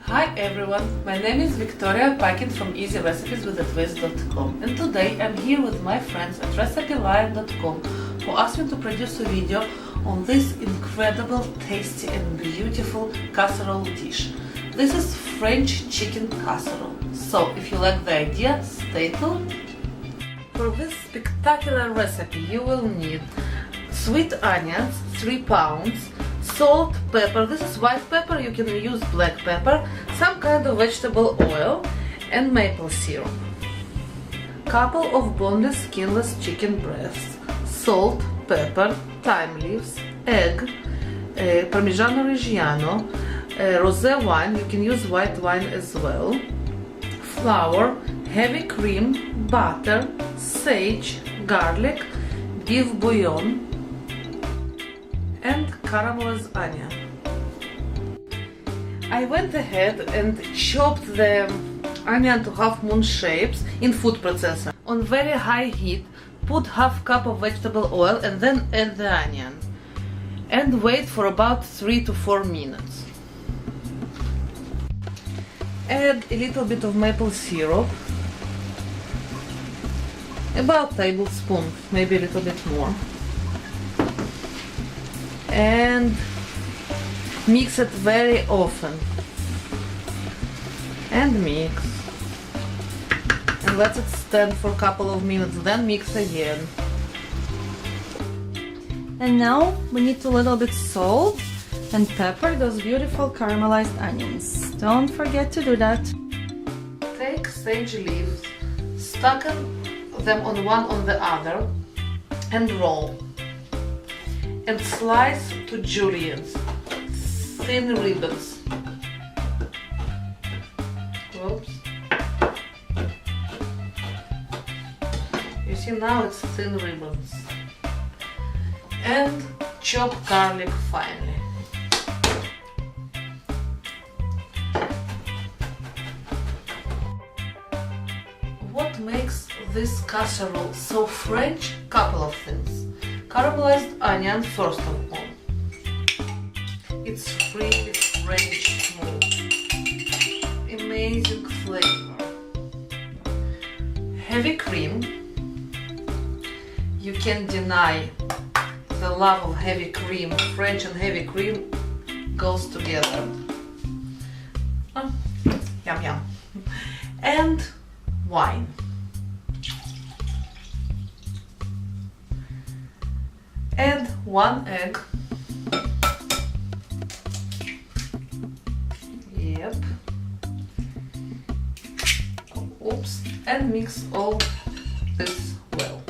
Hi everyone, my name is Victoria Pakin from easyrecipeswithatwist.com, and today I'm here with my friends at RecipeLion.com who asked me to produce a video on this incredible, tasty and beautiful casserole dish. This is French chicken casserole, so if you like the idea, stay tuned. For this spectacular recipe you will need sweet onions, 3 pounds, salt, pepper, this is white pepper, you can use black pepper, some kind of vegetable oil and maple syrup. Couple of boneless, skinless chicken breasts, salt, pepper, thyme leaves, egg, Parmigiano Reggiano, rosé wine, you can use white wine as well, flour, heavy cream, butter, sage, garlic, beef bouillon, and caramelized onion. I went ahead and chopped the onion to half moon shapes in food processor. On very high heat, put half cup of vegetable oil and then add the onion. And wait for about 3 to 4 minutes. Add a little bit of maple syrup, about a tablespoon, maybe a little bit more. And mix it very often and mix and let it stand for a couple of minutes, then mix again. And now we need a little bit salt and pepper those beautiful caramelized onions. Don't forget to do that. Take sage leaves, stack them on one on the other and roll. And slice to juliennes, thin ribbons. Oops. You see, now it's thin ribbons. And chop garlic finely. What makes this casserole so French? Couple of things. Caramelized onion first of all. It's really French smooth. Amazing flavor. Heavy cream. You can't deny the love of heavy cream. French and heavy cream goes together. Yum yum. And wine. Add 1 egg. Yep. Oops. And mix all this well.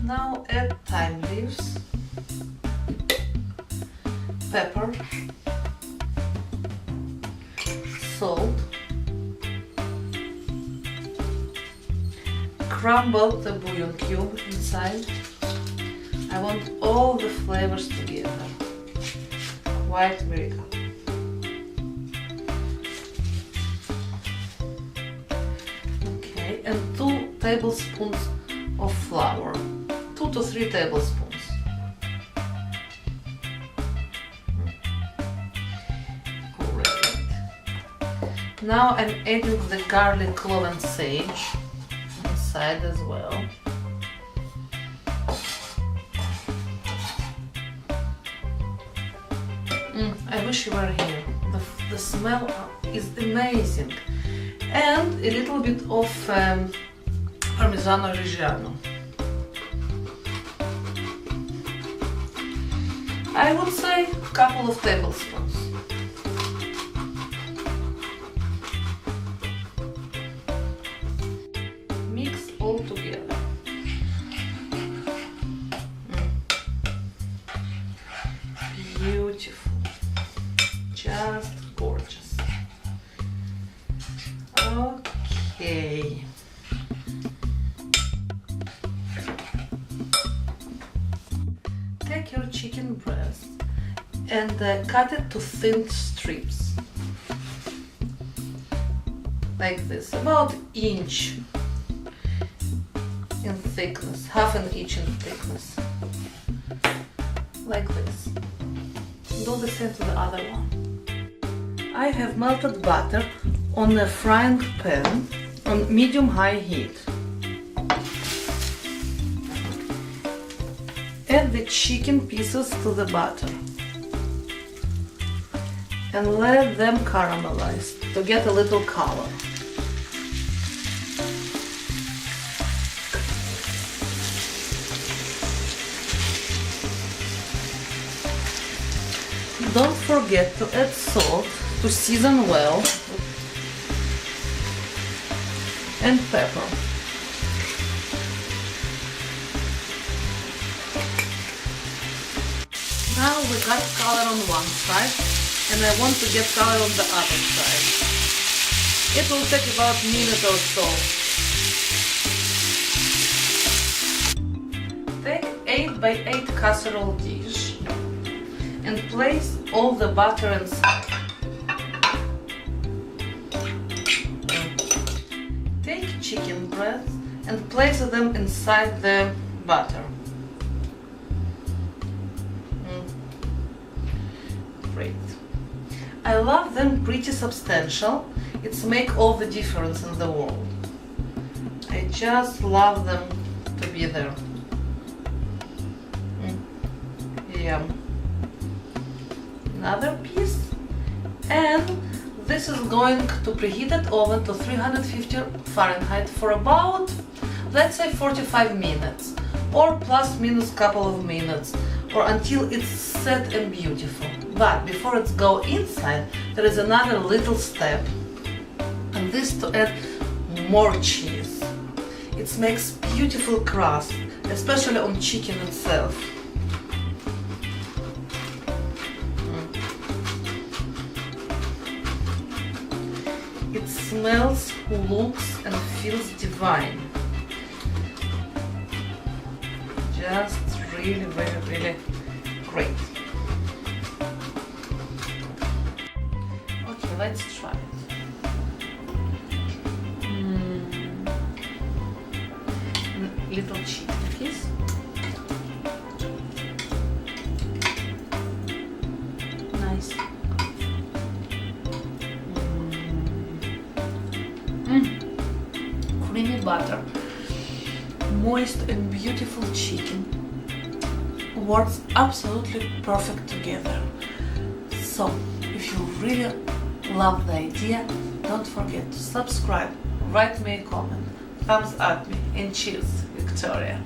Now add thyme leaves, pepper, salt, crumble the bouillon cube inside. I want all the flavors together. Quite miracle. Okay, and 2 tablespoons of flour. 2 to 3 tablespoons. Great. Now I'm adding the garlic, clove and sage inside as well. I wish you were here. The smell is amazing. And a little bit of Parmigiano Reggiano. I would say a couple of tablespoons. Mix all together. Beautiful. Just gorgeous. Okay. Take your chicken breast and cut it to thin strips. Like this, about inch in thickness, half an inch in thickness. Like this. do the same to the other one. I have melted butter on a frying pan on medium-high heat. Add the chicken pieces to the butter and let them caramelize to get a little color. Don't forget to add salt to season well and pepper. Now we got color on one side and I want to get color on the other side. It will take about a minute or so. Take 8 by 8 casserole dish and place all the butter inside. Take chicken breasts and place them inside the butter. Great. I love them pretty substantial. It's make all the difference in the world. I just love them to be there. Yum. Another piece, and this is going to preheated oven to 350 Fahrenheit for about, let's say, 45 minutes or plus minus couple of minutes, or until it's set and beautiful. But before it go inside, there is another little step, and this to add more cheese. It makes beautiful crust, especially on chicken itself. It smells, looks and feels divine. Just really, really, really great. Okay, let's try it. Little chicken piece. Nice. Creamy butter, moist and beautiful chicken works absolutely perfect together. So, if you really love the idea, don't forget to subscribe, write me a comment, thumbs up me, and cheers, Victoria.